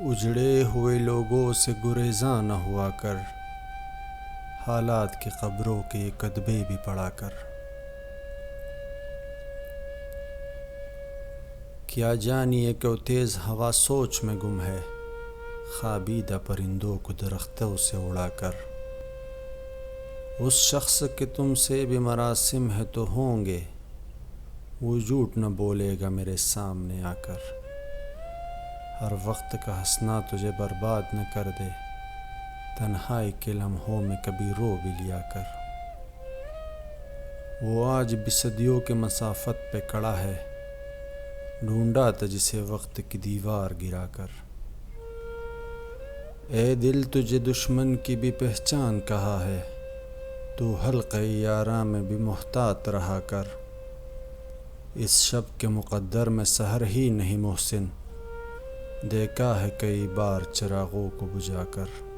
اجڑے ہوئے لوگوں سے گریزاں نہ ہوا کر، حالات کی قبروں کے کتبے بھی پڑھا کر۔ کیا جانیے کہ وہ تیز ہوا سوچ میں گم ہے، خوابیدہ پرندوں کو درختوں سے اڑا کر۔ اس شخص کے تم سے بھی مراسم ہے تو ہوں گے، وہ جھوٹ نہ بولے گا میرے سامنے آ کر۔ ہر وقت کا ہنسنا تجھے برباد نہ کر دے، تنہائی کے لمحوں میں کبھی رو بھی لیا کر۔ وہ آج بھی صدیوں کے مسافت پہ کھڑا ہے، ڈھونڈا تھا جسے وقت کی دیوار گرا کر۔ اے دل تجھے دشمن کی بھی پہچان کہا ہے، تو حلقۂ یاراں میں بھی محتاط رہا کر۔ اس شب کے مقدر میں سحر ہی نہیں محسن، دیکھا ہے کئی بار چراغوں کو بجھا کر۔